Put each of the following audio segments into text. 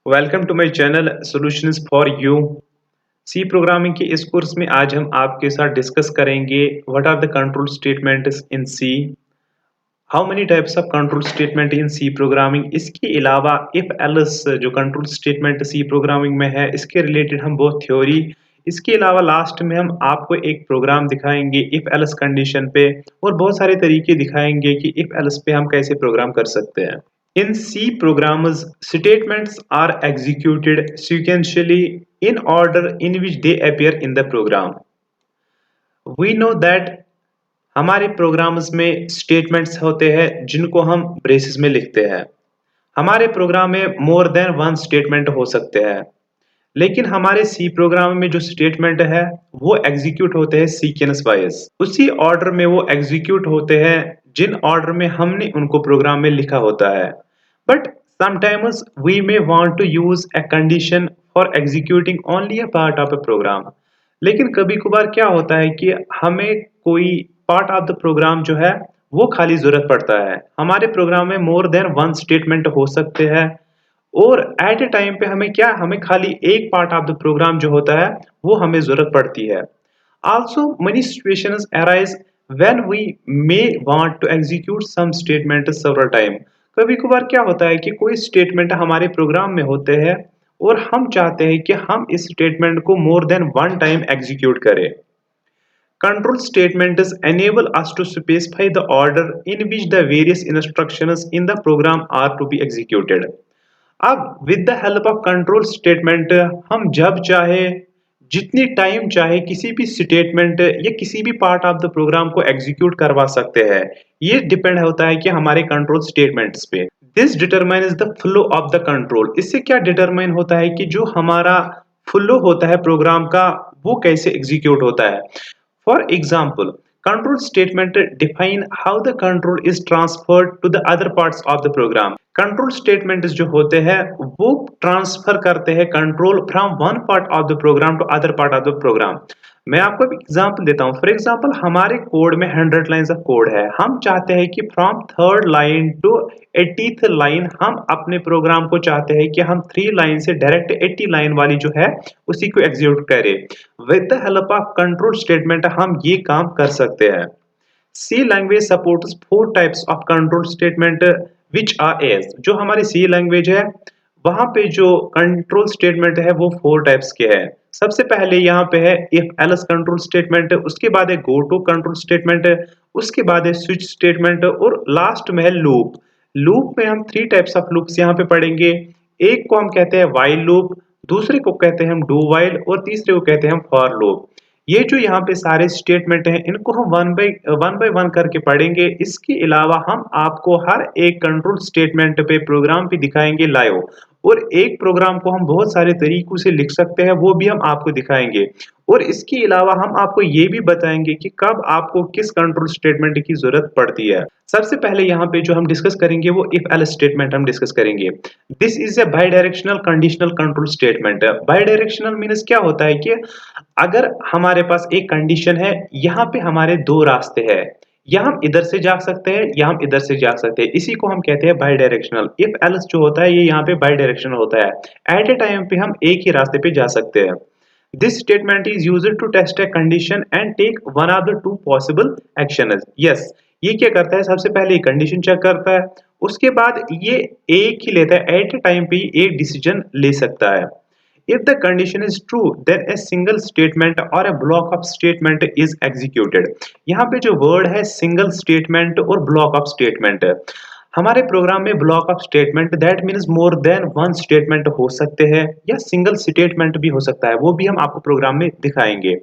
Welcome to my channel solutions for you. C programming के इस course में आज हम आपके साथ डिस्कस करेंगे what are the control statements in C, how many types of control statement in C programming. इसके अलावा इफ एल्स जो कंट्रोल स्टेटमेंट सी प्रोग्रामिंग में है इसके रिलेटेड हम बहुत थ्योरी, इसके अलावा लास्ट में हम आपको एक प्रोग्राम दिखाएंगे इफ एल्स कंडीशन पे और बहुत सारे तरीके दिखाएंगे कि इफ एल्स पे हम कैसे प्रोग्राम कर सकते हैं। In C programs, statements are executed sequentially in order in which they appear in the program. We know that हमारे प्रोग्राम्स में स्टेटमेंट्स होते हैं जिनको हम ब्रेसेस में लिखते हैं। हमारे प्रोग्राम में मोर देन वन स्टेटमेंट हो सकते हैं, लेकिन हमारे सी प्रोग्राम में जो स्टेटमेंट है वो एग्जीक्यूट होते हैं सीक्वेंस वाइज, उसी ऑर्डर में वो एग्जीक्यूट होते हैं जिन ऑर्डर में हमने उनको प्रोग्राम में लिखा होता है। But sometimes we may want to use a condition for executing only a part of a program। लेकिन कभी कभार क्या होता है कि हमें कोई पार्ट ऑफ द प्रोग्राम जो है वो खाली जरूरत पड़ता है। हमारे प्रोग्राम में मोर देन वन स्टेटमेंट हो सकते हैं और एट ए टाइम पे हमें खाली एक पार्ट ऑफ द प्रोग्राम जो होता है वो हमें जरूरत पड़ती है। Also, many situations arise when we may want to execute some statement several time। कभी कभार क्या होता है कि कोई स्टेटमेंट हमारे प्रोग्राम में होते हैं और हम चाहते हैं कि हम इस स्टेटमेंट को more than one time execute करें। Control statements enable us to specify the order in which the various instructions in the program are to be executed। अब with the help of control statement हम जब चाहे जितनी time चाहे किसी भी statement या किसी भी पार्ट ऑफ द प्रोग्राम को एग्जीक्यूट करवा सकते हैं। ये डिपेंड होता है कि हमारे कंट्रोल स्टेटमेंट्स पे। This determines the flow of the control. इससे क्या डिटरमाइन होता है कि जो हमारा फ्लो होता है प्रोग्राम का वो कैसे एग्जीक्यूट होता है। For example, control statement define how the control is transferred to the other parts of the program। Control statements जो होते हैं वो ट्रांसफर करते हैं control from one part of the program to other part of the program. मैं आपको एक example देता हूं। फॉर एग्जांपल हमारे कोड में 100 लाइंस ऑफ कोड है। हम चाहते हैं कि from third line to 80th line हम अपने प्रोग्राम को चाहते हैं कि हम 3 लाइन से डायरेक्ट 80 लाइन वाली जो है उसी को एग्जीक्यूट करें। With the help of control statement हम ये काम कर सकते हैं। C language supports 4 types of control statement which are as. जो हमारी सी लैंग्वेज है वहां पे जो कंट्रोल स्टेटमेंट है वो 4 टाइप्स के हैं। सबसे पहले यहाँ पे है इफ एल्स कंट्रोल स्टेटमेंट, उसके बाद है गो टू कंट्रोल स्टेटमेंट, उसके बाद है स्विच स्टेटमेंट और लास्ट में है लूप। लूप में हम 3 टाइप्स ऑफ लूप्स यहाँ पे पढ़ेंगे। एक को हम कहते हैं व्हाइल लूप, दूसरे को कहते हैं हम डू व्हाइल और तीसरे को कहते हैं हम फॉर लूप। ये जो यहाँ पे सारे स्टेटमेंट हैं इनको हम वन बाय वन करके पढ़ेंगे। इसके अलावा हम आपको हर एक कंट्रोल स्टेटमेंट पे प्रोग्राम भी दिखाएंगे लाइव, और एक प्रोग्राम को हम बहुत सारे तरीकों से लिख सकते हैं वो भी हम आपको दिखाएंगे। और इसके अलावा हम आपको ये भी बताएंगे कि कब आपको किस कंट्रोल स्टेटमेंट की जरूरत पड़ती है। सबसे पहले यहाँ पे जो हम डिस्कस करेंगे वो इफ एल्स स्टेटमेंट हम डिस्कस करेंगे। This is a by directional conditional control statement. By directional means क्या होता है कि अगर हमारे पास एक कंडीशन है, यहाँ पे हमारे 2 रास्ते हैं, या हम इधर से जा सकते हैं या हम इधर से जा सकते हैं। इसी को हम कहते हैं बाई डायरेक्शनल। इफ एल्स जो होता है ये यहाँ पे बाई डायरेक्शनल होता है। एट ए टाइम पे हम एक ही रास्ते पे जा सकते हैं। This statement is used to test a condition and take one of the 2 possible actions. Yes, ये क्या करता है, सबसे पहले कंडीशन चेक करता है, उसके बाद ये एक ही लेता है, एट ए टाइम पे एक डिसीजन ले सकता है। If the condition is true, then a single statement or a block of statement is executed। यहाँ पे जो वर्ड है सिंगल स्टेटमेंट और ब्लॉक ऑफ स्टेटमेंट, हमारे प्रोग्राम में block of statement that means more than one statement हो सकते हैं या सिंगल स्टेटमेंट भी हो सकता है, वो भी हम आपको प्रोग्राम में दिखाएंगे।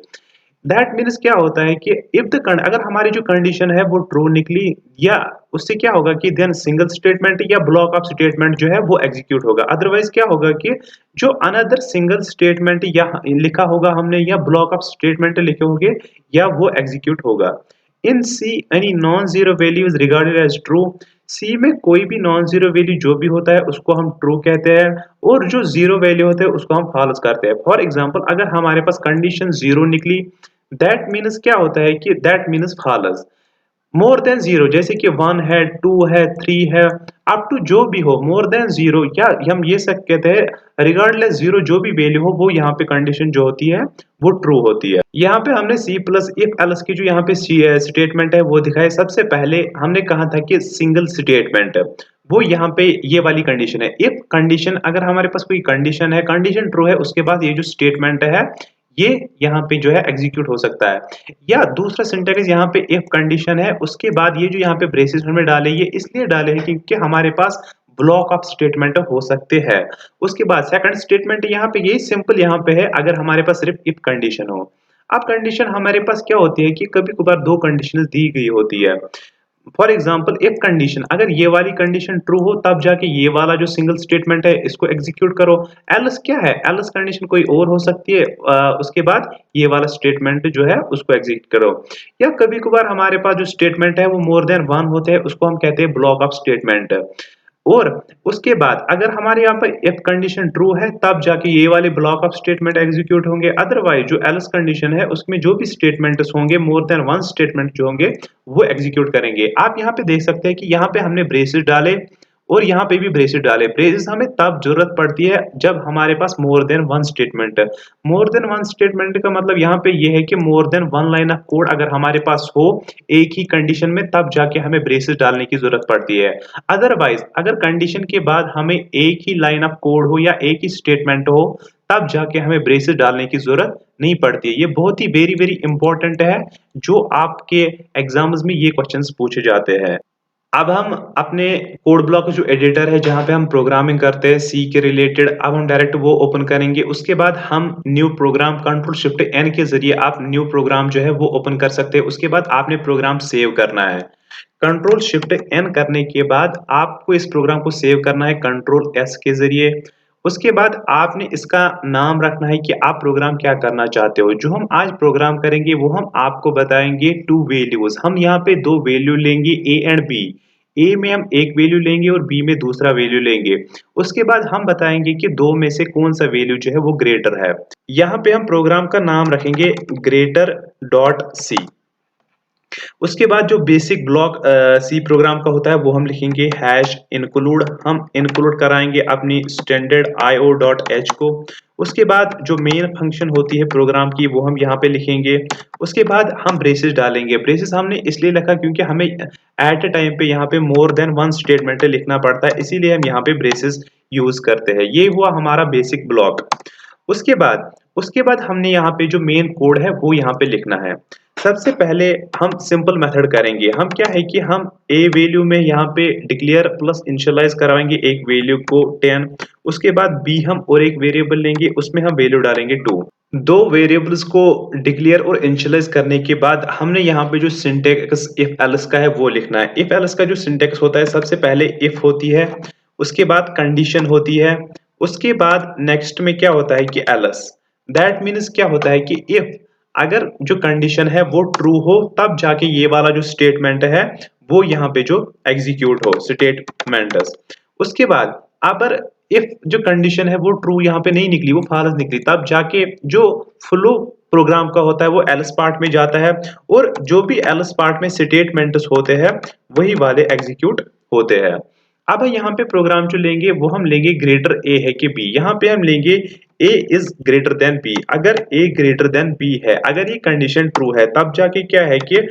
दैट मीन्स क्या होता है कि इफ द अगर हमारी जो कंडीशन है वो ट्रू निकली, या उससे क्या होगा कि देन सिंगल स्टेटमेंट या ब्लॉक ऑफ स्टेटमेंट जो है वो एग्जीक्यूट होगा। अदरवाइज क्या होगा कि जो अनदर सिंगल स्टेटमेंट या लिखा होगा हमने या ब्लॉक ऑफ स्टेटमेंट लिखे होंगे या वो एग्जीक्यूट होगा। In C any non zero value is regarded as true. C में कोई भी नॉन जीरो वैल्यू जो भी होता है उसको हम ट्रू कहते हैं और जो जीरो वैल्यू होते हैं उसको हम फॉल्स करते हैं। फॉर एग्जांपल अगर हमारे पास कंडीशन 0 निकली, दैट मीन्स क्या होता है कि that means false. More than 0 जैसे कि 1 है, 2 है, 3 है, अप टू जो भी हो मोर देन 0 या हम ये सब कहते हैं रिगार्डलेस 0 जो भी वैल्यू हो वो यहाँ पे कंडीशन जो होती है वो ट्रू होती है। यहाँ पे हमने सी प्लस इफ एल्स की जो यहाँ पे स्टेटमेंट है वो दिखाई। सबसे पहले हमने कहा था कि सिंगल स्टेटमेंट है वो यहाँ पे ये वाली कंडीशन है। इफ कंडीशन अगर हमारे पास कोई कंडीशन है, कंडीशन ट्रू है, उसके बाद ये जो स्टेटमेंट है ये यहाँ पे जो है एग्जीक्यूट हो सकता है। या दूसरा सिंटैक्स यहाँ पे इफ कंडीशन है उसके बाद ये जो यहाँ पे ब्रेसेस में डाले ये इसलिए डाले हैं क्योंकि हमारे पास ब्लॉक ऑफ स्टेटमेंट हो सकते हैं। उसके बाद सेकंड स्टेटमेंट यहाँ पे यही सिंपल यहाँ पे है अगर हमारे पास सिर्फ इफ कंडीशन हो। अब कंडीशन हमारे पास क्या होती है कि कभी कभार दो कंडीशन दी गई होती है। फॉर एग्जाम्पल इफ कंडीशन अगर ये वाली कंडीशन ट्रू हो तब जाके ये वाला जो सिंगल स्टेटमेंट है इसको एग्जीक्यूट करो। एल्स क्या है, एल्स कंडीशन कोई और हो सकती है, उसके बाद ये वाला स्टेटमेंट जो है उसको एग्जीक्यूट करो। या कभी कभार हमारे पास जो स्टेटमेंट है वो मोर देन वन होते हैं, उसको हम कहते हैं ब्लॉक ऑफ स्टेटमेंट। और उसके बाद अगर हमारे यहाँ पर इफ कंडीशन ट्रू है तब जाके ये वाले ब्लॉक ऑफ स्टेटमेंट एग्जीक्यूट होंगे। अदरवाइज जो एल्स कंडीशन है उसमें जो भी स्टेटमेंट्स होंगे मोर देन वन स्टेटमेंट जो होंगे वो एग्जीक्यूट करेंगे। आप यहाँ पे देख सकते हैं कि यहाँ पे हमने ब्रेसेस डाले और यहाँ पे भी ब्रेसेस डाले। ब्रेसेस हमें तब जरूरत पड़ती है जब हमारे पास मोर देन वन स्टेटमेंट है। मोर देन वन स्टेटमेंट का मतलब यहाँ पे ये है कि more than one line of code अगर हमारे पास हो एक ही कंडीशन में तब जाके हमें ब्रेसेस डालने की जरूरत पड़ती है। अदरवाइज अगर कंडीशन के बाद हमें एक ही लाइन ऑफ कोड हो या एक ही स्टेटमेंट हो तब जाके हमें ब्रेसेस डालने की जरूरत नहीं पड़ती है। ये बहुत ही वेरी वेरी इंपॉर्टेंट है जो आपके एग्जाम्स में ये क्वेश्चंस पूछे जाते हैं। अब हम अपने कोड ब्लॉक जो एडिटर है जहां पे हम प्रोग्रामिंग करते हैं सी के रिलेटेड, अब हम डायरेक्ट वो ओपन करेंगे। उसके बाद हम new program control shift N के जरिए आप न्यू प्रोग्राम जो है वो ओपन कर सकते हैं। उसके बाद आपने प्रोग्राम सेव करना है। कंट्रोल शिफ्ट एन करने के बाद आपको इस प्रोग्राम को सेव करना है कंट्रोल एस के जरिए। उसके बाद आपने इसका नाम रखना है कि आप प्रोग्राम क्या करना चाहते हो। जो हम आज प्रोग्राम करेंगे वो हम आपको बताएंगे टू वैल्यूज। हम यहाँ पे दो वैल्यू लेंगे ए एंड बी। ए में हम एक वैल्यू लेंगे और बी में दूसरा वैल्यू लेंगे। उसके बाद हम बताएंगे कि दो में से कौन सा वैल्यू जो है वो ग्रेटर है। यहाँ पे हम प्रोग्राम का नाम रखेंगे ग्रेटर डॉट सी। उसके बाद जो बेसिक ब्लॉक सी प्रोग्राम का होता है वो हम लिखेंगे हैश इंक्लूड। हम इंक्लूड कराएंगे अपनी स्टैंडर्ड आईओ डॉट एच को। उसके बाद जो मेन फंक्शन होती है प्रोग्राम की वो हम यहाँ पे लिखेंगे। उसके बाद हम ब्रेसेस डालेंगे। ब्रेसेस हमने इसलिए लिखा क्योंकि हमें एट ए टाइम पे यहाँ पे मोर देन वन स्टेटमेंट लिखना पड़ता है, इसीलिए हम यहाँ पे ब्रेसेस यूज करते हैं। ये हुआ हमारा बेसिक ब्लॉक। उसके बाद हमने यहाँ पे जो मेन कोड है वो यहाँ पे लिखना है। सबसे पहले हम सिंपल मेथड करेंगे। हम क्या है कि हम ए वैल्यू में यहाँ पे डिक्लेयर प्लस इनिशियलाइज करवाएंगे एक वैल्यू को 10। उसके बाद बी हम और एक वेरिएबल लेंगे उसमें हम वैल्यू डालेंगे 2। दो वेरिएबल्स को डिक्लेयर और इनिशियलाइज करने के बाद हमने यहाँ पे जो सिंटेक्स इफ एल्स का है वो लिखना है। इफ एल्स का जो सिंटेक्स होता है सबसे पहले इफ होती है, उसके बाद कंडीशन होती है, उसके बाद नेक्स्ट में क्या होता है कि एल्स। दैट मीन्स क्या होता है कि इफ अगर जो कंडीशन है वो ट्रू हो तब जाके ये वाला जो स्टेटमेंट है वो यहाँ पे जो एग्जीक्यूट हो स्टेटमेंट्स। उसके बाद अगर इफ जो कंडीशन है वो ट्रू यहाँ पे नहीं निकली, वो फॉल्स निकली, तब जाके जो फ्लो प्रोग्राम का होता है वो एल्स पार्ट में जाता है और जो भी एल्स पार्ट में स्टेटमेंट्स होते हैं वही वाले एग्जीक्यूट होते हैं। अब यहाँ पे प्रोग्राम जो लेंगे वो हम लेंगे ग्रेटर ए है कि बी। यहाँ पे हम लेंगे ए इज ग्रेटर देन बी। अगर ए ग्रेटर देन बी है, अगर ये कंडीशन ट्रू है तब जाके क्या है कि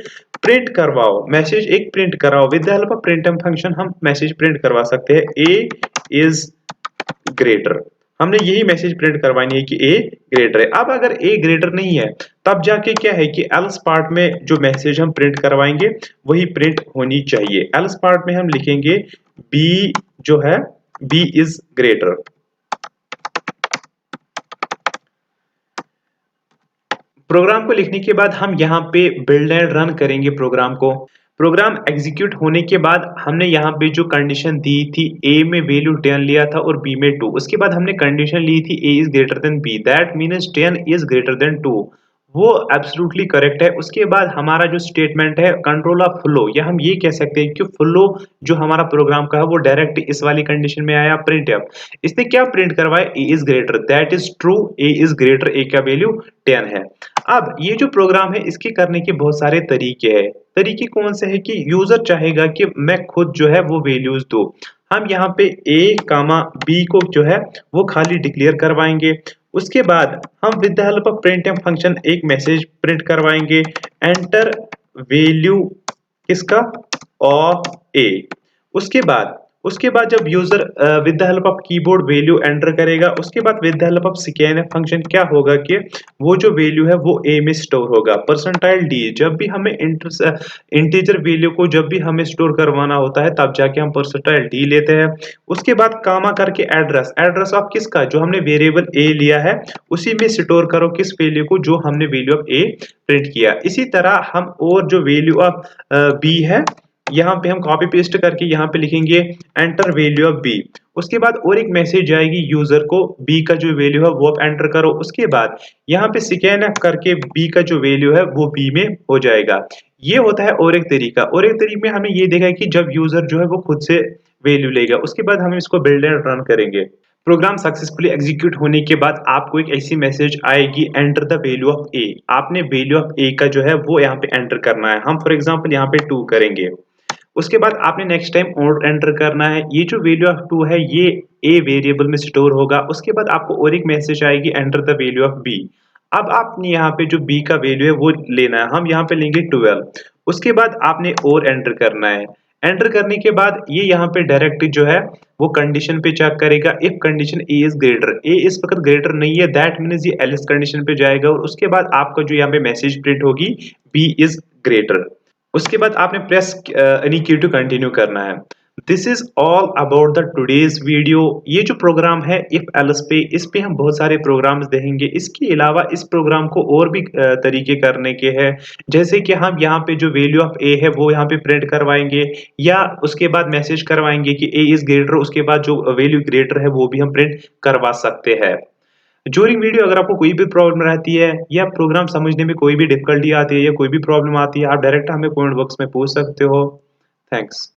प्रिंट करवाओ, मैसेज एक प्रिंट कराओ। With the help of printf function हम मैसेज प्रिंट करवा सकते हैं ए इज ग्रेटर। हमने यही मैसेज प्रिंट करवानी है कि ए ग्रेटर है। अब अगर ए ग्रेटर नहीं है तब जाके क्या है कि एल्स पार्ट में जो मैसेज हम प्रिंट करवाएंगे वही प्रिंट होनी चाहिए। एल्स पार्ट में हम लिखेंगे बी जो है बी इज ग्रेटर। प्रोग्राम को लिखने के बाद हम यहाँ पे बिल्ड एंड रन करेंगे प्रोग्राम को। प्रोग्राम एग्जीक्यूट होने के बाद हमने यहाँ पे जो कंडीशन दी थी ए में वैल्यू 10 लिया था और बी में 2। उसके बाद हमने कंडीशन ली थी A is greater than B, that means 10 is greater than 2। वो एब्सोल्युटली करेक्ट है। उसके बाद हमारा जो स्टेटमेंट है कंट्रोल ऑफ फ्लो, या हम ये कह सकते हैं कि फ्लो जो हमारा प्रोग्राम का है वो डायरेक्ट इस वाली कंडीशन में आया प्रिंट एफ। इसने क्या प्रिंट करवाया A is greater, that is true, A is greater, A का वैल्यू 10 है। अब ये जो प्रोग्राम है इसके करने के बहुत सारे तरीके हैं। तरीके कौन से हैं कि यूज़र चाहेगा कि मैं खुद जो है वो वैल्यूज़ दूँ। हम यहाँ पे A, B को जो है वो खाली डिक्लेयर करवाएँगे। उसके बाद हम with the help of printf function एक मैसेज प्रिंट करवाएँगे, एंटर वैल्यू किसका? Of A। उसके बाद जब user with the help of keyboard value enter करेगा, उसके बाद with the help of scanf function क्या होगा कि वो जो वैल्यू है वो A में स्टोर होगा। परसेंटाइल D जब भी हमें इंटीजर वैल्यू को जब भी हमें स्टोर करवाना होता है तब जाके हम परसेंटाइल D लेते हैं। उसके बाद कामा करके एड्रेस ऑफ किसका? जो हमने वेरिएबल A लिया है उसी में स्टोर करो किस वैल्यू को? जो हमने वैल्यू ऑफ A प्रिंट किया। इसी तरह हम और जो वैल्यू ऑफ B है यहाँ पे हम कॉपी पेस्ट करके यहाँ पे लिखेंगे एंटर वैल्यू ऑफ बी। उसके बाद और एक मैसेज जाएगी यूजर को बी का जो वैल्यू है वो आप एंटर करो। उसके बाद यहाँ पे स्कैन करके बी का जो वैल्यू है वो बी में हो जाएगा। ये होता है और एक तरीका। और एक तरीके में हमने ये देखा है कि जब यूजर जो है वो खुद से वैल्यू लेगा उसके बाद हम इसको बिल्ड एंड रन करेंगे। प्रोग्राम सक्सेसफुली एग्जीक्यूट होने के बाद आपको एक ऐसी मैसेज आएगी एंटर द वैल्यू ऑफ ए। आपने वैल्यू ऑफ ए का जो है वो यहाँ पे एंटर करना है। हम फॉर एग्जांपल यहाँ पे 2 करेंगे। उसके बाद आपने नेक्स्ट टाइम और एंटर करना है। ये जो वैल्यू ऑफ 2 है ये ए वेरिएबल में स्टोर होगा। उसके बाद आपको और एक मैसेज आएगी enter the value of B. अब आपने यहाँ पे जो बी का वैल्यू है वो लेना है। हम यहाँ पे लेंगे 12। उसके बाद आपने और एंटर करना है। एंटर करने के बाद ये यहाँ पे डायरेक्ट जो है वो कंडीशन पे चेक करेगा if condition A is greater. A इस वक्त ग्रेटर नहीं है दैट मीन्स ये एल्स कंडीशन पे जाएगा और उसके बाद आपका जो यहाँ पे मैसेज प्रिंट होगी बी इज ग्रेटर। उसके बाद आपने press any key to continue करना है। This is all about the today's video. ये जो प्रोग्राम है इफ एल्स पे, इस पे हम बहुत सारे प्रोग्राम्स देखेंगे। इसके अलावा इस प्रोग्राम को और भी तरीके करने के हैं, जैसे कि हम यहाँ पे जो वैल्यू ऑफ ए है वो यहाँ पे प्रिंट करवाएंगे या उसके बाद मैसेज करवाएंगे कि ए इज ग्रेटर। उसके बाद जो वैल्यू ग्रेटर है वो भी हम प्रिंट करवा सकते हैं। ड्यूरिंग वीडियो अगर आपको कोई भी प्रॉब्लम रहती है या प्रोग्राम समझने में कोई भी डिफिकल्टी आती है या कोई भी प्रॉब्लम आती है आप डायरेक्ट हमें कमेंट बॉक्स में पूछ सकते हो। थैंक्स।